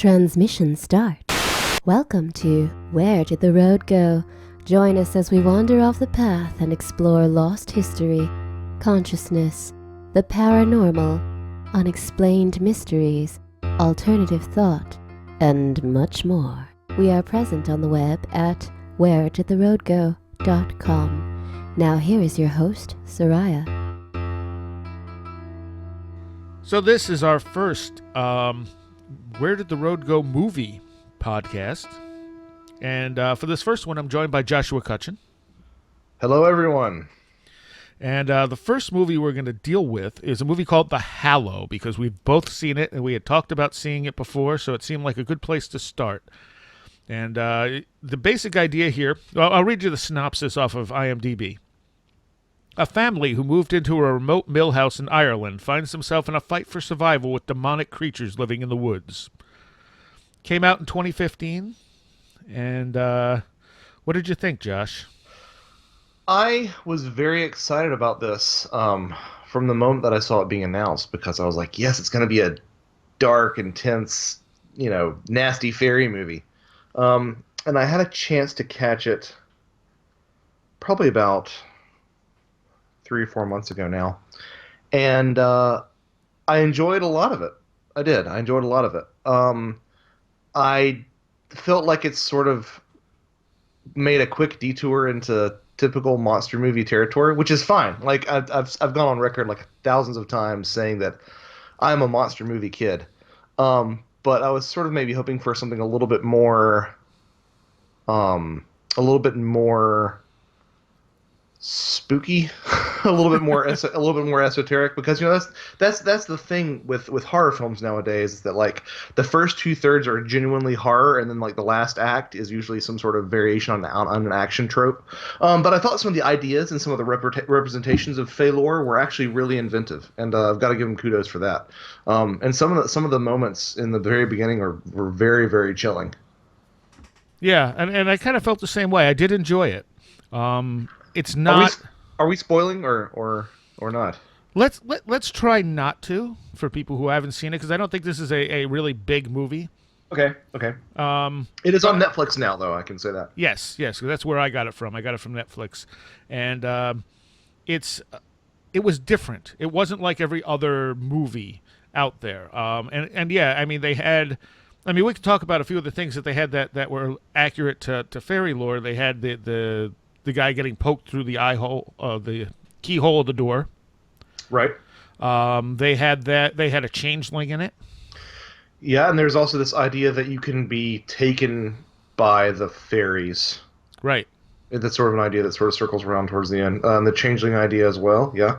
Transmission start. Welcome to Where Did the Road Go? Join us as we wander off the path and explore lost history, consciousness, the paranormal, unexplained mysteries, alternative thought, and much more. We are present on the web at wheredidtheroadgo.com. Now here is your host, Soraya. So this is our first Where Did the Road Go movie podcast. And for this first one, I'm joined by Joshua Cutchin. Hello, everyone. And the first movie we're going to deal with is a movie called The Hallow, because we've both seen it, and we had talked about seeing it before, so it seemed like a good place to start. And the basic idea here, well, I'll read you the synopsis off of IMDb. A family who moved into a remote mill house in Ireland finds himself in a fight for survival with demonic creatures living in the woods. Came out in 2015. And what did you think, Josh? I was very excited about this from the moment that I saw it being announced, because I was like, yes, it's going to be a dark, intense, nasty fairy movie. And I had a chance to catch it probably about 3 or 4 months ago now. And I enjoyed a lot of it. I did. I enjoyed a lot of it. I felt like it's sort of made a quick detour into typical monster movie territory, which is fine. Like I've gone on record like thousands of times saying that I'm a monster movie kid. But I was sort of maybe hoping for something a little bit more spooky, a little bit more esoteric, because that's the thing with horror films nowadays, is that like the first 2/3 are genuinely horror, and then like the last act is usually some sort of variation on an action trope. But I thought some of the ideas and some of the representations of Fey lore were actually really inventive, and I've got to give them kudos for that. And some of the moments in the very beginning were very, very chilling. Yeah, and I kind of felt the same way. I did enjoy it. It's not. Are we spoiling or not? Let's try not to, for people who haven't seen it, because I don't think this is a really big movie. Okay. It is on Netflix now, though. I can say that. Yes, that's where I got it from. I got it from Netflix, and it was different. It wasn't like every other movie out there. And yeah, I mean they had. I mean, we could talk about a few of the things that they had that were accurate to fairy lore. They had the guy getting poked through the eye hole, the keyhole of the door. Right. They had that. They had a changeling in it. Yeah, and there's also this idea that you can be taken by the fairies. Right. That's sort of an idea that sort of circles around towards the end. The changeling idea as well. Yeah.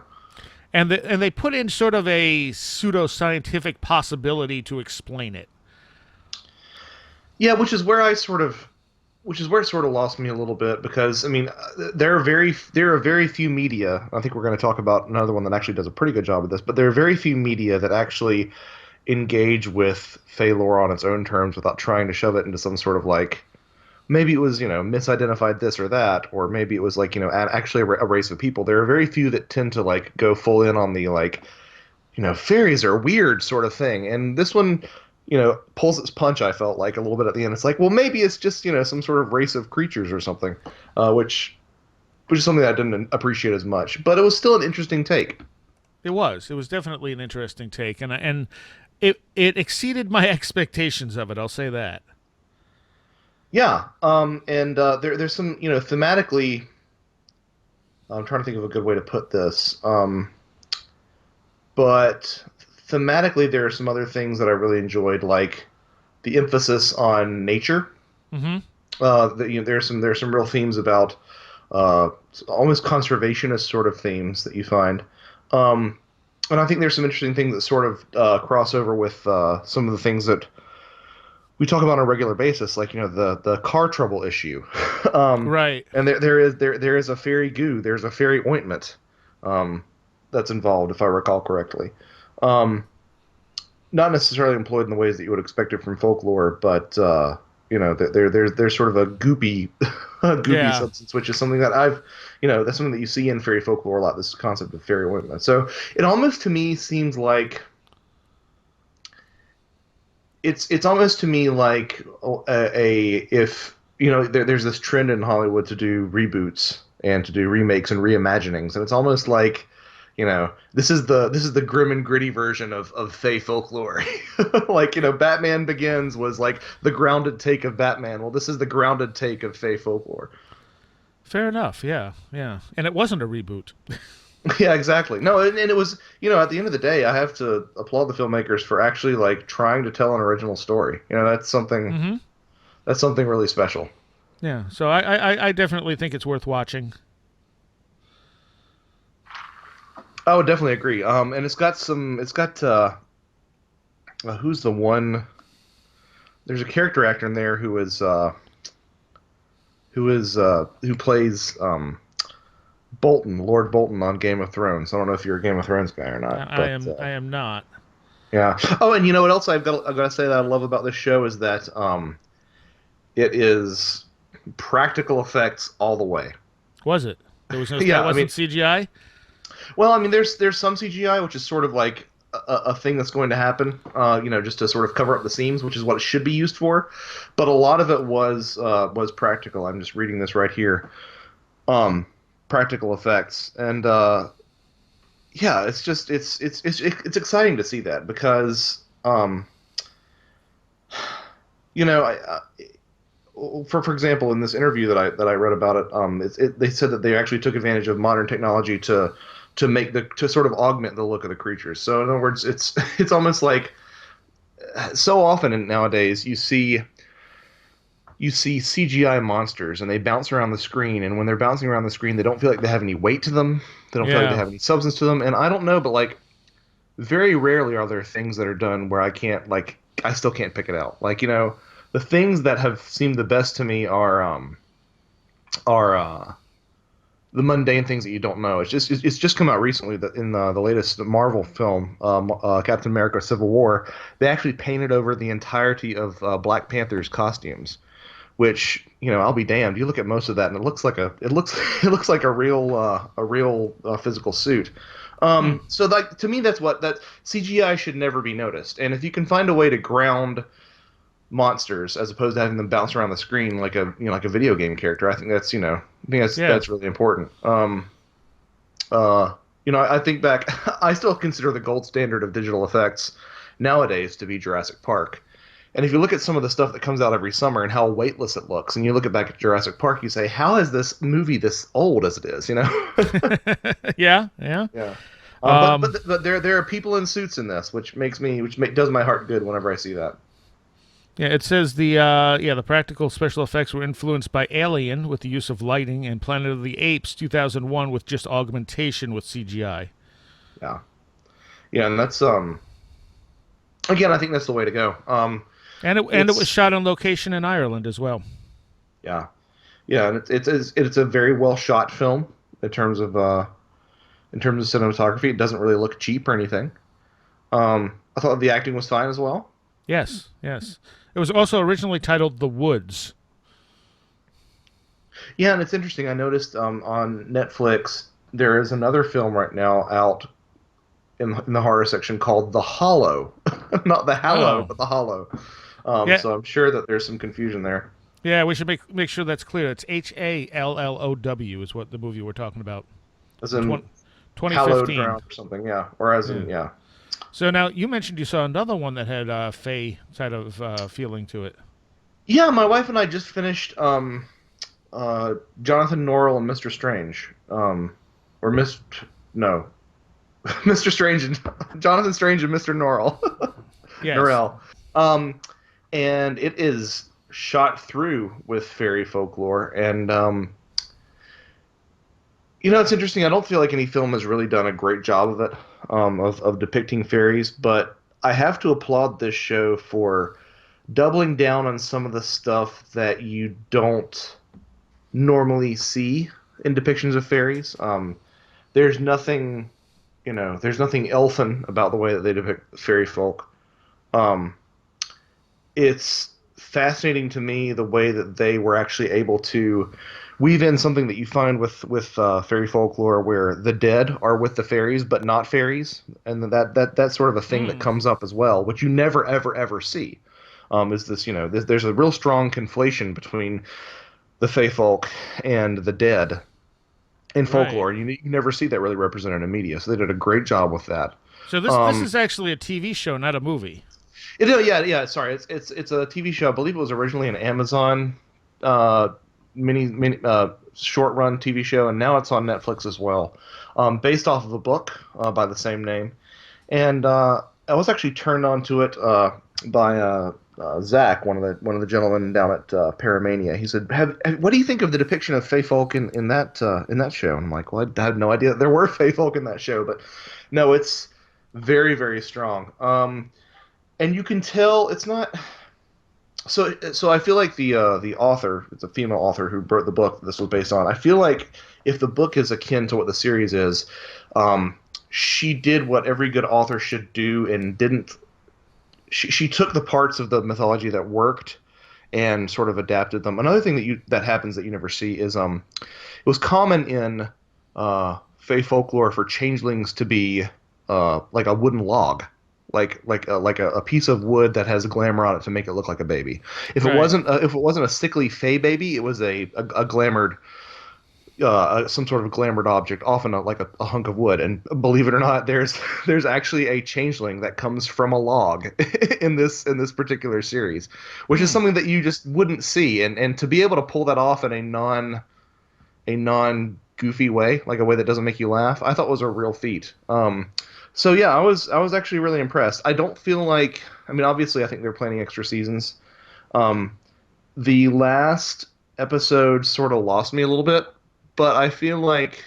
And they put in sort of a pseudo-scientific possibility to explain it. Yeah, which is where it sort of lost me a little bit, because I mean there are very few media. I think we're going to talk about another one that actually does a pretty good job of this, but there are very few media that actually engage with Fey lore on its own terms without trying to shove it into some sort of like, maybe it was misidentified this or that, or maybe it was like actually a race of people. There are very few that tend to like go full in on the like fairies are weird sort of thing, and this one pulls its punch, I felt like, a little bit at the end. It's like, well, maybe it's just, some sort of race of creatures or something, which is something that I didn't appreciate as much. But it was still an interesting take. It was definitely an interesting take, and it exceeded my expectations of it. I'll say that. Yeah, and there's some, thematically, I'm trying to think of a good way to put this, but thematically, there are some other things that I really enjoyed, like the emphasis on nature. Mm-hmm. There's some real themes about almost conservationist sort of themes that you find, and I think there's some interesting things that sort of cross over with some of the things that we talk about on a regular basis, like the car trouble issue. Right. And there is a fairy goo. There's a fairy ointment that's involved, if I recall correctly. Not necessarily employed in the ways that you would expect it from folklore, but there's sort of a goopy substance, which is something that that's something that you see in fairy folklore a lot. This concept of fairy ointment. So it almost to me seems like it's almost to me like if there's this trend in Hollywood to do reboots and to do remakes and reimaginings, and it's almost like this is the grim and gritty version of Fey folklore. Like Batman Begins was like the grounded take of Batman. Well, this is the grounded take of Fey folklore. Fair enough. Yeah, yeah. And it wasn't a reboot. Yeah, exactly. No, and it was, at the end of the day, I have to applaud the filmmakers for actually like trying to tell an original story. Hmm. That's something really special. Yeah. So I definitely think it's worth watching. I would definitely agree. And it's got who's the one? There's a character actor in there who plays Bolton, Lord Bolton on Game of Thrones. I don't know if you're a Game of Thrones guy or not, I but am. I am not. yeah. Oh, and you know what else I've got to say that I love about this show is that it is practical effects all the way. Was it? There was no. Yeah, That wasn't CGI. well, I mean, there's some CGI, which is sort of like a thing that's going to happen, just to sort of cover up the seams, which is what it should be used for. But a lot of it was practical. I'm just reading this right here. Practical effects, and yeah, it's exciting to see that because for example, in this interview that I read about it, they said that they actually took advantage of modern technology to to sort of augment the look of the creatures. So in other words, it's almost like so often nowadays you see CGI monsters and they bounce around the screen, and when they're bouncing around the screen, they don't feel like they have any weight to them. They don't feel like they Yeah. have any substance to them. And I don't know, but like very rarely are there things that are done where I still can't pick it out. Like, the things that have seemed the best to me are the mundane things that you don't know. It's just come out recently that in the latest Marvel film, Captain America: Civil War, they actually painted over the entirety of Black Panther's costumes, which I'll be damned. You look at most of that and it looks like a real physical suit. Hmm. So like to me, that CGI should never be noticed. And if you can find a way to ground monsters as opposed to having them bounce around the screen like a video game character, I think Yeah. that's really important. I think back, I still consider the gold standard of digital effects nowadays to be Jurassic Park. And if you look at some of the stuff that comes out every summer and how weightless it looks, and you look back at Jurassic Park, you say, how is this movie this old as it is? Yeah. Yeah. Yeah. Um, But there are people in suits in this, does my heart good whenever I see that. yeah. It says the practical special effects were influenced by Alien with the use of lighting and Planet of the Apes 2001 with just augmentation with CGI. Yeah. Yeah, and that's again, I think that's the way to go. And it was It's shot on location in Ireland as well. Yeah, yeah, and it's a very well shot film in terms of cinematography. It doesn't really look cheap or anything. I thought the acting was fine as well. Yes. Yes. It was also originally titled The Woods. Yeah, and it's interesting. I noticed on Netflix there is another film right now out in the horror section called The Hollow, not the Hallow, Oh. but The Hollow. Yeah. So I'm sure that there's some confusion there. Yeah, we should make sure that's clear. It's Hallow is what the movie we're talking about. As in Twen- hallowed 2015. ground or something, yeah. Or as Yeah. in, yeah. So now you mentioned you saw another one that had Fey side of feeling to it. Yeah, my wife and I just finished Jonathan Norrell and Mr. Strange. Or Miss no. Mr. Strange and Jonathan Strange and Mr. Norrell. Yes. Norrell. And it is shot through with fairy folklore, and it's interesting. I don't feel like any film has really done a great job of it, of depicting fairies, but I have to applaud this show for doubling down on some of the stuff that you don't normally see in depictions of fairies. There's nothing, there's nothing elfin about the way that they depict fairy folk. Um, it's fascinating to me the way that they were actually able to weave in something that you find with fairy folklore, where the dead are with the fairies but not fairies, and that's sort of a thing that Hmm. comes up as well, which you never ever ever see. Is this, there's a real strong conflation between the Fey folk and the dead in Right. folklore. You never see that really represented in media, so they did a great job with that. So this Um, is actually a TV show, not a movie. yeah, yeah. Sorry, it's a TV show. I believe it was originally an Amazon uh, mini short run TV show, and now it's on Netflix as well. Based off of a book by the same name, and I was actually turned on to it by Zach, one of the gentlemen down at Paramania. He said, "What do you think of the depiction of Fey folk in that show?" And I'm like, "Well, I had no idea that there were Fey folk in that show, but no, it's very very strong." And you can tell it's not. So I feel like the author, it's a female author who wrote the book that this was based on. I feel like if the book is akin to what the series is, she did what every good author should do and didn't. She took the parts of the mythology that worked and sort of adapted them. Another thing that happens that you never see is it was common in Fey folklore for changelings to be like a wooden log, like a piece of wood that has glamour on it to make it look like a baby. Right. If it wasn't a sickly Fey baby, it was a glamored some sort of glamored object, often like a hunk of wood. And believe it or not, there's actually a changeling that comes from a log in this particular series, which is Hmm. something that you just wouldn't see. And to be able to pull that off in a non goofy way, like a way that doesn't make you laugh, I thought was a real feat. So yeah, I was actually really impressed. I don't feel like, I mean, obviously, I think they're planning extra seasons. Um, the last episode sort of lost me a little bit, but I feel like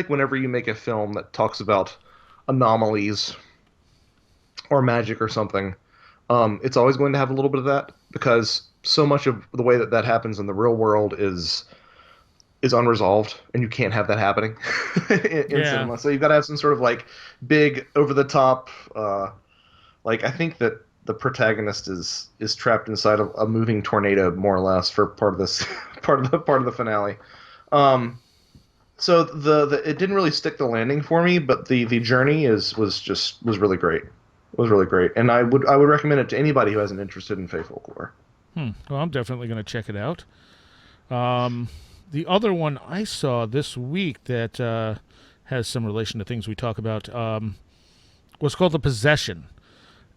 whenever you make a film that talks about anomalies or magic or something, it's always going to have a little bit of that because so much of the way that happens in the real world is unresolved, and you can't have that happening in Yeah. cinema. So you've got to have some sort of like big over the top. Like I think that the protagonist is trapped inside of a moving tornado, more or less, for part of this part of the finale. Um, so the it didn't really stick the landing for me, but the journey was really great. It was really great, and I would recommend it to anybody who hasn't interested in Fey folklore. Well, I'm definitely going to check it out. Um, the other one I saw this week that has some relation to things we talk about was called The Possession,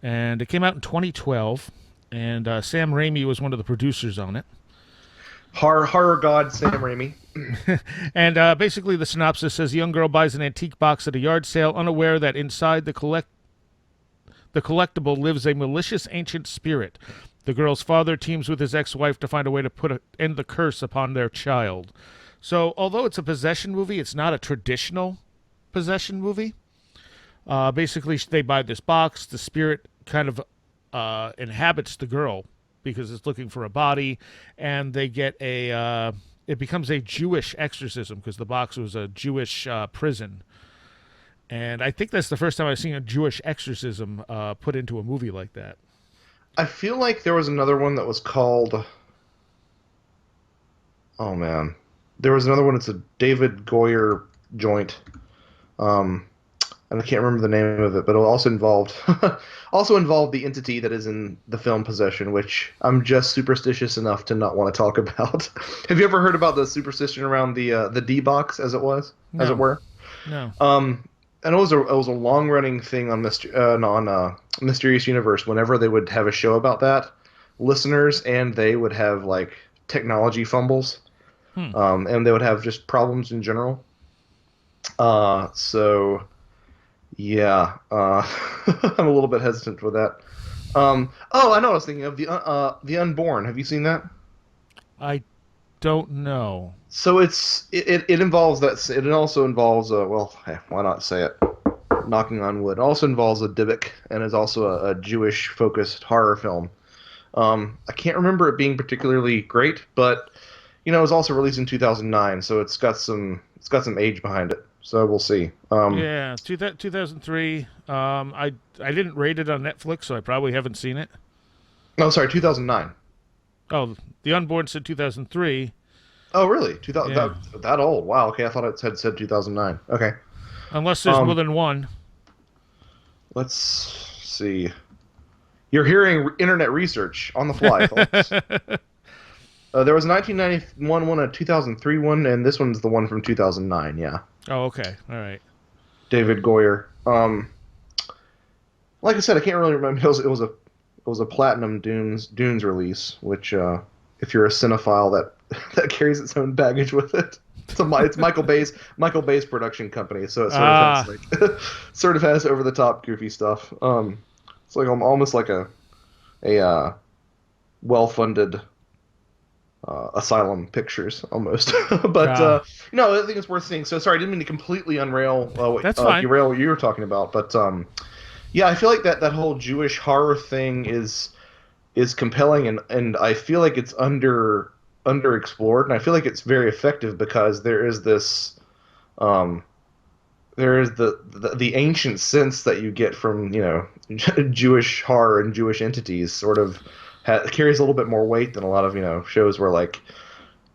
and it came out in 2012. And Sam Raimi was one of the producers on it. Horror god Sam Raimi. And basically, the synopsis says a young girl buys an antique box at a yard sale, unaware that inside the collectible lives a malicious ancient spirit. The girl's father teams with his ex-wife to find a way to end the curse upon their child. So, although it's a possession movie, it's not a traditional possession movie. Basically, they buy this box. The spirit kind of inhabits the girl because it's looking for a body, and they get it becomes a Jewish exorcism because the box was a Jewish prison. And I think that's the first time I've seen a Jewish exorcism put into a movie like that. I feel like there was another one that was called. Oh man, there was another one. It's a David Goyer joint. Um, and I can't remember the name of it, but it also involved also involved the entity that is in the film Possession, which I'm just superstitious enough to not want to talk about. Have you ever heard about the superstition around the D box, as it No, were? no. Um, and it was a long running thing on Mysterious Universe. Whenever they would have a show about that, listeners and they would have like technology fumbles, Hmm. and they would have just problems in general. So yeah, I'm a little bit hesitant with that. Oh, I know what I was thinking of the Unborn. Have you seen that? I don't know. So it involves that. It also involves well, hey, why not say it? Knocking on wood. It also involves a Dybbuk and is also a Jewish focused horror film. I can't remember it being particularly great, but it was also released in 2009, so it's got some age behind it. So we'll see. Yeah, 2003. I didn't rate it on Netflix, so I probably haven't seen it. No, sorry, 2009. Oh, The Unborn said 2003. Oh, really? 2000 Yeah, that old? Wow. Okay, I thought it said 2009. Okay. unless there's more Um, than one. let's see. You're hearing internet research on the fly, folks. There was a 1991 one, a 2003 one, and this one's the one from 2009. Yeah, Oh, okay. All right. David Goyer. Like I said, I can't really remember. It was a platinum Dunes release, which if you're a cinephile, that carries its own baggage with it. It's Michael Bay's production company, so it sort of has like sort of has over the top goofy stuff. It's like almost like a well funded Asylum Pictures almost. But no, I think it's worth seeing. So sorry, I didn't mean to completely unrail That's fine. derail what you were talking about, but yeah, I feel like that whole Jewish horror thing is compelling, and I feel like it's underexplored, and I feel like it's very effective because there is this there is the ancient sense that you get from Jewish horror and Jewish entities sort of carries a little bit more weight than a lot of shows where like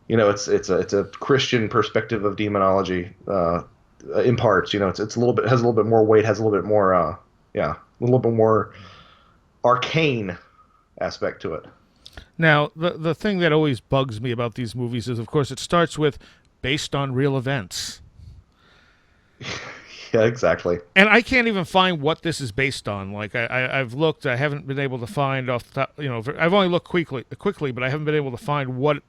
it's a Christian perspective of demonology in parts. It's a little bit has a little bit more weight, has a little bit more a little bit more arcane aspect to it. Now, the thing that always bugs me about these movies is, of course, it starts with based on real events. Yeah, exactly. And I can't even find what this is based on. Like I've looked, I haven't been able to find off the top. I've only looked quickly, but I haven't been able to find what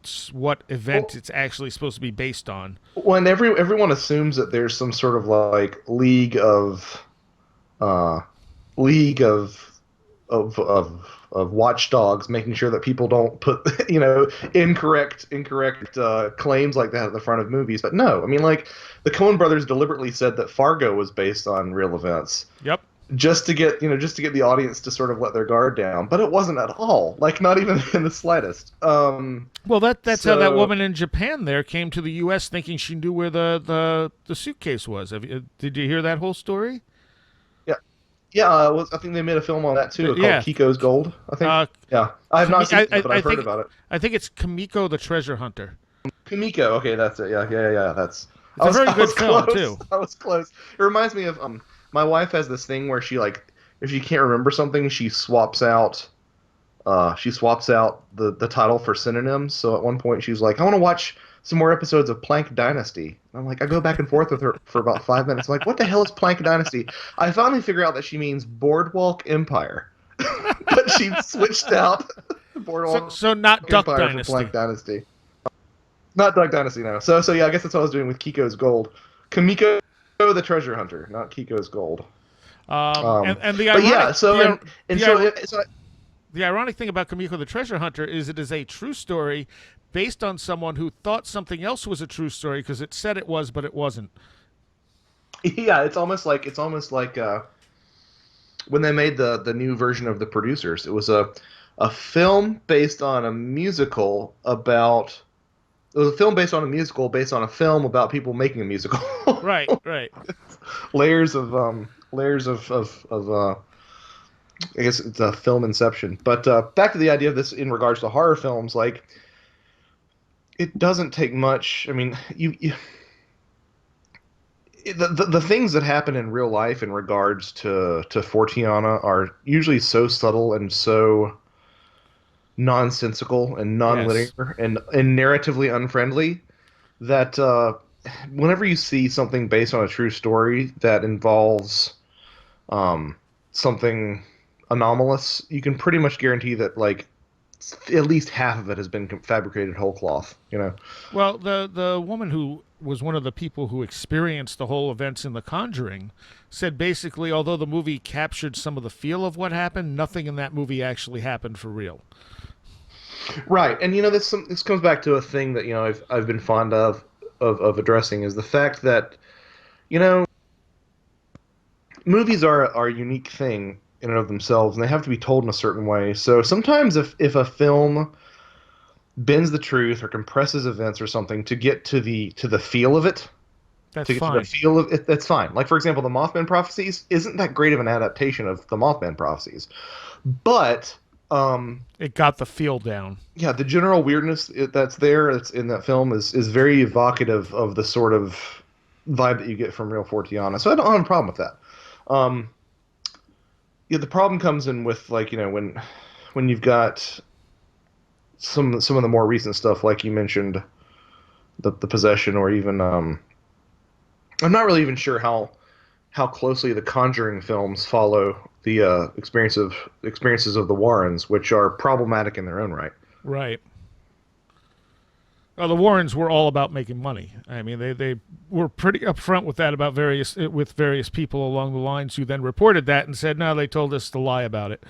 event it's actually supposed to be based on. Well, and everyone assumes that there's some sort of like league of watchdogs making sure that people don't put incorrect claims like that at the front of movies. But no, I mean, like, the Coen brothers deliberately said that Fargo was based on real events. Yep. Just to get the audience to sort of let their guard down, but it wasn't at all. Like, not even in the slightest. Well, that's how that woman in Japan there came to the U.S. thinking she knew where the suitcase was. Did you hear that whole story? Yeah, I think they made a film on that too, called Kiko's Gold. I think. Yeah, I have not seen it, but I've heard about it. I think it's Kimiko the Treasure Hunter. Kimiko, okay, that's it. Yeah. It's a very good film too. I was close. It reminds me of my wife has this thing where she, like, if she can't remember something, she swaps out the title for synonyms. So at one point she was like, I want to watch some more episodes of Plank Dynasty. And I'm like, I go back and forth with her for about 5 minutes. I'm like, what the hell is Plank Dynasty? I finally figure out that she means Boardwalk Empire. But she switched out Boardwalk so not Duck Empire Dynasty. for Plank Dynasty. Not Duck Dynasty, no. So yeah, I guess that's what I was doing with Kiko's Gold. Kimiko the Treasure Hunter, not Kiko's Gold. And the ironic, the ironic thing about Kimiko the Treasure Hunter is it is a true story based on someone who thought something else was a true story because it said it was, but it wasn't. Yeah, it's almost like when they made the new version of The Producers. It was a film based on a musical about. It was a film based on a musical based on a film about people making a musical. Right. layers of I guess it's a film inception. But back to the idea of this in regards to horror films, like, it doesn't take much. I mean, the things that happen in real life in regards to Fortiana are usually so subtle and so nonsensical and nonlinear and narratively unfriendly that whenever you see something based on a true story that involves something anomalous, you can pretty much guarantee that, like, at least half of it has been fabricated whole cloth, Well, the woman who was one of the people who experienced the whole events in The Conjuring said basically, although the movie captured some of the feel of what happened, nothing in that movie actually happened for real. Right, and this comes back to a thing that I've been fond of addressing, is the fact that movies are a unique thing in and of themselves, and they have to be told in a certain way. So sometimes if a film bends the truth or compresses events or something to get to the feel of it, that's to fine. the feel of it, that's fine. Like, for example, the Mothman Prophecies isn't that great of an adaptation of the Mothman Prophecies, but it got the feel down. Yeah, the general weirdness that's there, that's in that film, is very evocative of the sort of vibe that you get from real Fortiana. So I don't have a problem with that. yeah, the problem comes in with like when you've got some of the more recent stuff, like you mentioned, the possession, or even I'm not really even sure how closely the Conjuring films follow the experiences of the Warrens, which are problematic in their own right. Right. Well, the Warrens were all about making money. I mean, they were pretty upfront with that about various people along the lines who then reported that and said, no, they told us to lie about it.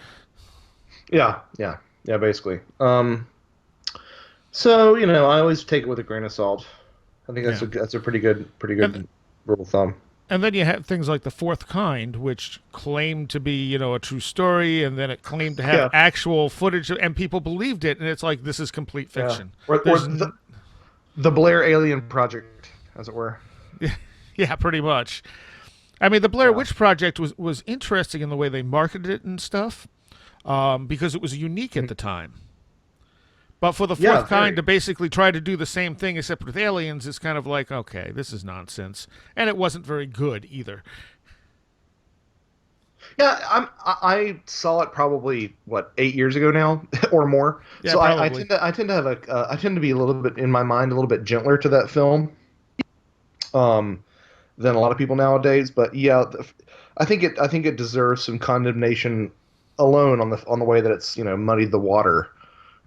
Yeah, yeah, yeah, basically. So I always take it with a grain of salt. I think Yeah. that's a pretty And good rule of thumb. and then you have things like The Fourth Kind, which claimed to be, a true story, and then it claimed to have Yeah, actual footage, and people believed it, and it's like, this is complete yeah. fiction. Or There's, the Blair Alien Project, as it were. yeah, pretty much. I mean, the Blair Yeah, Witch Project was interesting in the way they marketed it and stuff, because it was unique at the time. But for The yeah, Fourth Kind very. to basically try to do the same thing except with aliens is kind of like, okay, this is nonsense. And it wasn't very good either. Yeah, I saw it probably what 8 years ago now or more. Yeah, So probably. I tend to have I tend to be a little bit in my mind a little bit gentler to that film um, than a lot of people nowadays. But yeah, I think it deserves some condemnation alone on the way that it's muddied the water.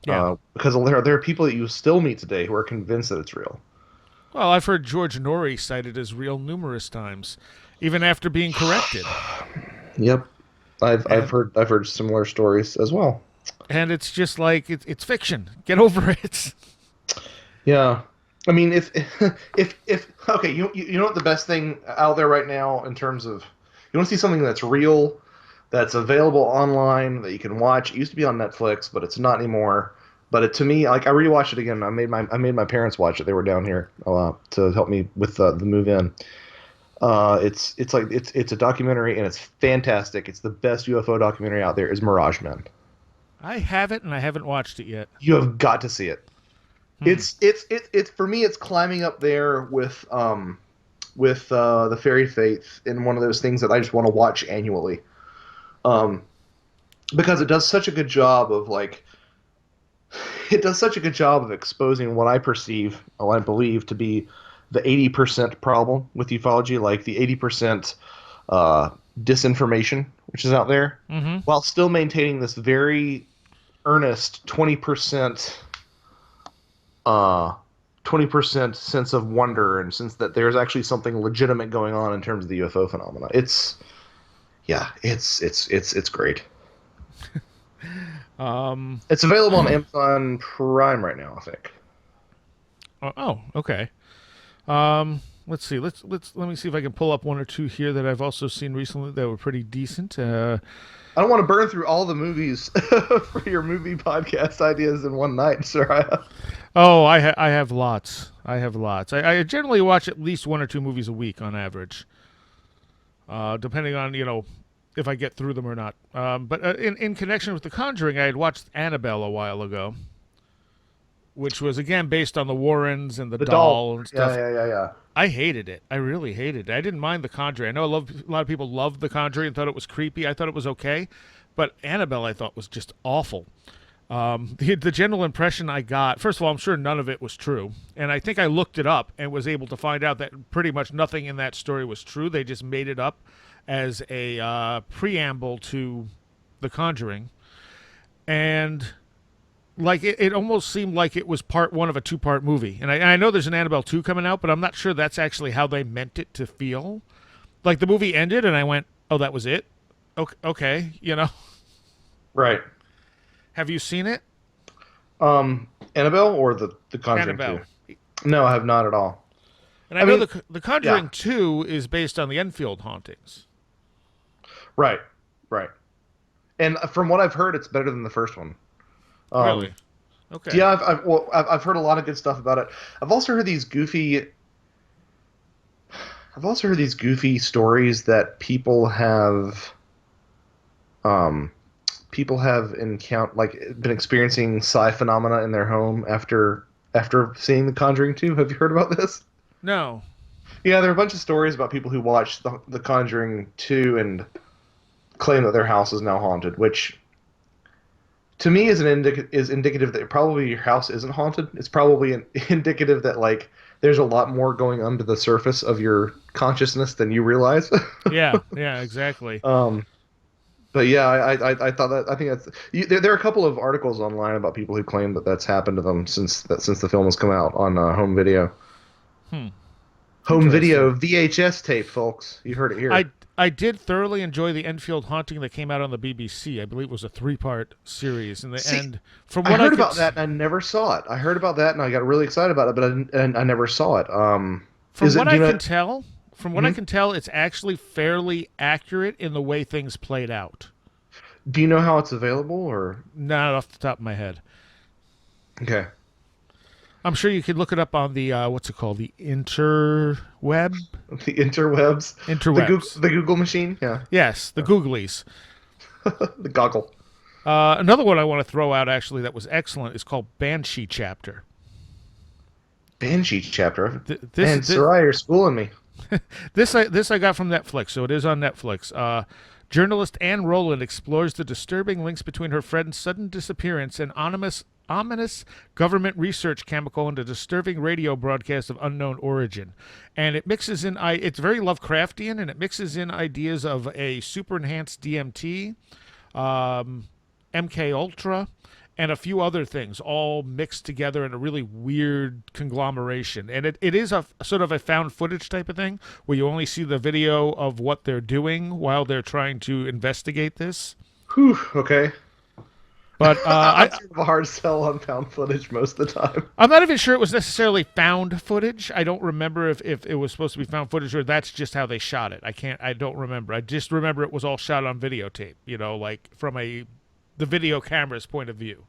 Yeah. Because there are people that you still meet today who are convinced that it's real. Well, I've heard George Norrie cited as real numerous times, even after being corrected. Yep, And I've heard similar stories as well. and it's just like it's fiction. Get over it. Yeah. I mean, if if okay, you know what the best thing out there right now in terms of you want to see something that's real, that's available online that you can watch. It used to be on Netflix, but it's not anymore. But to me, like I rewatched it again. I made my parents watch it. They were down here to help me with the move in. It's a documentary and it's fantastic. It's the best UFO documentary out there. Is Mirage Men. I have it, and I haven't watched it yet. You have got to see it. Hmm. It's for me. It's climbing up there with the Fairy Faith in one of those things that I just want to watch annually. Um, because it does such a good job of like it does such a good job of exposing what I perceive, or I believe to be the 80% problem with ufology, like the 80% uh, disinformation which is out there, Mm-hmm. while still maintaining this very earnest uh 20% sense of wonder and sense that there's actually something legitimate going on in terms of the UFO phenomena. It's yeah, it's great. Um. It's available on Amazon Prime right now, I think. Oh, okay. Let's see. Let me see if I can pull up one or two here that I've also seen recently that were pretty decent. I don't want to burn through all the movies for your movie podcast ideas in one night, sir. Oh, I have lots. I have lots. I generally watch at least one or two movies a week on average, depending on if I get through them or not. But in connection with The Conjuring, I had watched Annabelle a while ago, which was again based on the Warrens and the The doll. doll and Yeah, stuff. yeah, yeah, yeah. I hated it. I really hated it. I didn't mind The Conjuring. I know a lot of people loved The Conjuring and thought it was creepy. I thought it was okay, but Annabelle I thought was just awful. The general impression I got, first of all, I'm sure none of it was true. And I think I looked it up and was able to find out that pretty much nothing in that story was true. They just made it up as a preamble to The Conjuring. And like it almost seemed like it was part one of a two-part movie. And I know there's an Annabelle 2 coming out, but I'm not sure that's actually how they meant it to feel. Like the movie ended and I went, oh, that was it? Okay. Right. Have you seen it? Annabelle or the Conjuring Annabelle. 2? No, I have not at all. And I I know mean, the yeah. Conjuring 2 is based on the Enfield hauntings. Right. Right. And from what I've heard, it's better than the first one. Um, Really? Okay. yeah, I've heard a lot of good stuff about it. I've also heard these goofy. I've also heard these goofy stories that um, people have been experiencing psi phenomena in their home after seeing The Conjuring 2. Have you heard about this? No. Yeah, there are a bunch of stories about people who watched the Conjuring 2 and claim that their house is now haunted, which to me is is indicative that probably your house isn't haunted. It's probably indicative that like there's a lot more going under the surface of your consciousness than you realize. Yeah, yeah, exactly. um, but yeah, I thought that I think that's there are a couple of articles online about people who claim that that's happened to them since the film has come out on home video. Hmm. Home Interesting. video VHS tape, folks. You heard it here. I did thoroughly enjoy the Enfield Haunting that came out on the BBC. I believe it was a 3-part series, and See, from I what I heard could, about that and I never saw it. I heard about that and I got really excited about it, but I never saw it. from Is it? what Do I you know? can tell, Mhm. it's actually fairly accurate in the way things played out. Do you know how it's available or? Not off the top of my head. Okay. I'm sure you could look it up on the what's it called, the interweb, The interwebs, interwebs. the Google machine, yeah, Yes, the Googlies. the goggle. Another one I want to throw out actually that was excellent is called Banshee Chapter. Banshee chapter. Th- this Man, Sarai, you're schooling me. this I got from Netflix, so it is on Netflix. Journalist Anne Rowland explores the disturbing links between her friend's sudden disappearance and ominous government research chemical and a disturbing radio broadcast of unknown origin. And it mixes in it's very Lovecraftian, and it mixes in ideas of a super enhanced DMT, MK Ultra, and a few other things all mixed together in a really weird conglomeration. And it is a sort of a found footage type of thing where you only see the video of what they're doing while they're trying to investigate this. Whew. Okay. But I'm sort of a hard sell on found footage most of the time. I'm not even sure it was necessarily found footage. I don't remember if it was supposed to be found footage or that's just how they shot it. I don't remember. I just remember it was all shot on videotape, like from the video camera's point of view.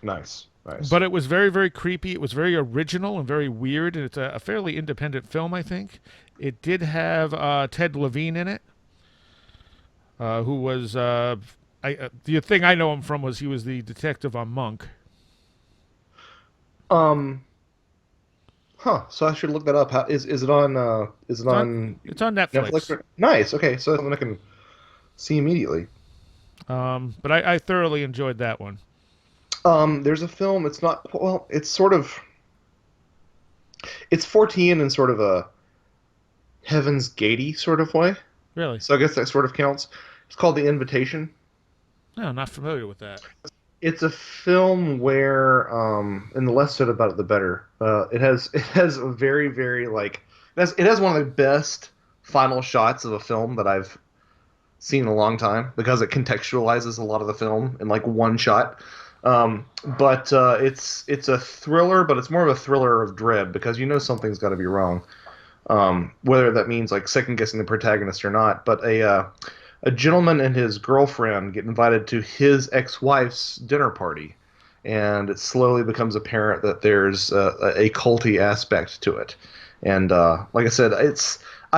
Nice, nice. But it was very, very creepy. It was very original and very weird, and it's a fairly independent film, I think. It did have Ted Levine in it, who was the thing I know him from was he was the detective on Monk. Um. Huh. So I should look that up. Is it on? Is it on It's on Netflix? Netflix. Nice. Okay, so that's something I can see immediately. But I thoroughly enjoyed that one. There's a film. It's not. Well, it's sort of. It's 14 in sort of a Heaven's Gatey sort of way. Really? So I guess that sort of counts. It's called The Invitation. No, not familiar with that. It's a film where, and the less said about it, the better. It has a very very like it has one of the best final shots of a film that I've seen in a long time because it contextualizes a lot of the film in like one shot. But it's a thriller, but it's more of a thriller of dread because something's got to be wrong. Whether that means like second guessing the protagonist or not. But a gentleman and his girlfriend get invited to his ex-wife's dinner party, and it slowly becomes apparent that there's a culty aspect to it. And like I said, I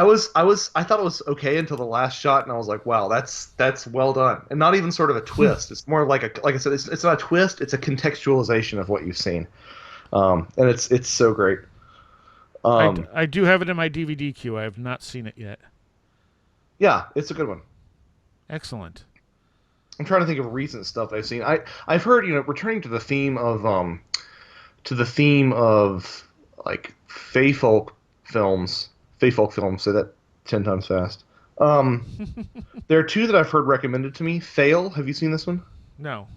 thought it was okay until the last shot, and I was like, wow, that's well done, and not even sort of a twist. It's more like I said, it's not a twist, it's a contextualization of what you've seen, and it's so great. I do have it in my DVD queue. I have not seen it yet. Yeah, it's a good one. Excellent. I'm trying to think of recent stuff I've seen. I've heard, returning to the theme of like Fey folk films. Say that 10 times fast. There are two that I've heard recommended to me. Fail. Have you seen this one? No.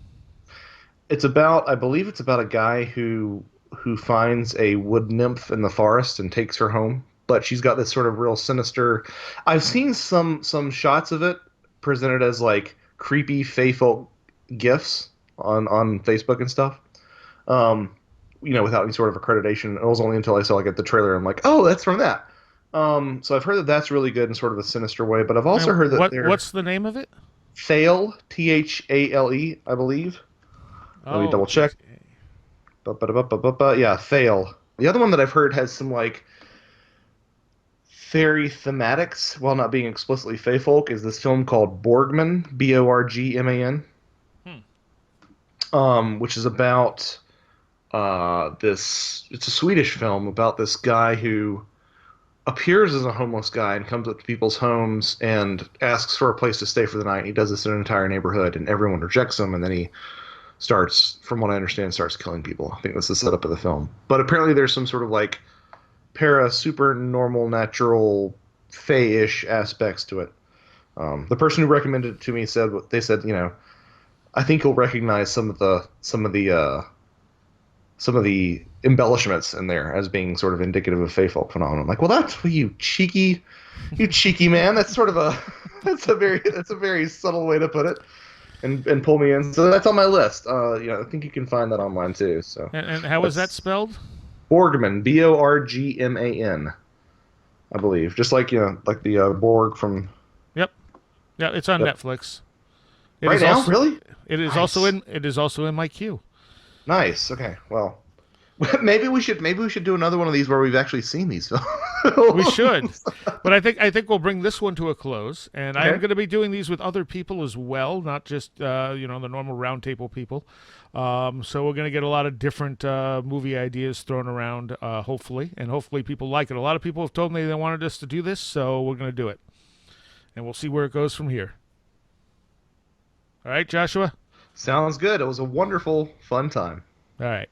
I believe it's about a guy who finds a wood nymph in the forest and takes her home, but she's got this sort of real sinister. I've seen some shots of it presented as like creepy Fey folk gifs on Facebook and stuff. Without any sort of accreditation. It was only until I saw like at the trailer I'm like, oh, that's from that. So I've heard that that's really good in sort of a sinister way, but I've also heard that what's the name of it? Thale, Thale, I believe. Let me double check. Yeah, Thale. The other one that I've heard has some like fairy thematics while not being explicitly Fey folk is this film called Borgman, Borgman, which is about it's a Swedish film about this guy who appears as a homeless guy and comes up to people's homes and asks for a place to stay for the night. He does this in an entire neighborhood, and everyone rejects him. And then he starts, from what I understand, starts killing people. I think that's the setup of the film. But apparently, there's some sort of like super normal natural fey-ish aspects to it. The person who recommended it to me said they said, I think you'll recognize some of the embellishments in there as being sort of indicative of fey folk phenomenon. I'm like, well, that's you cheeky man. That's sort of that's a very subtle way to put it, and pull me in. So that's on my list. I think you can find that online too. So And how is that spelled? Borgman, Borgman, I believe, just like like the Borg from. Yep. Yeah, it's on Yep. Netflix. Right now, really? It is Nice. also in my queue. Nice. Okay. Well, maybe we should do another one of these where we've actually seen these films. We should, but I think we'll bring this one to a close, and I am Okay. going to be doing these with other people as well, not just the normal roundtable people. So we're going to get a lot of different movie ideas thrown around, hopefully, and hopefully people like it. A lot of people have told me they wanted us to do this, so we're going to do it, and we'll see where it goes from here. All right, Joshua. Sounds good. It was a wonderful, fun time. All right.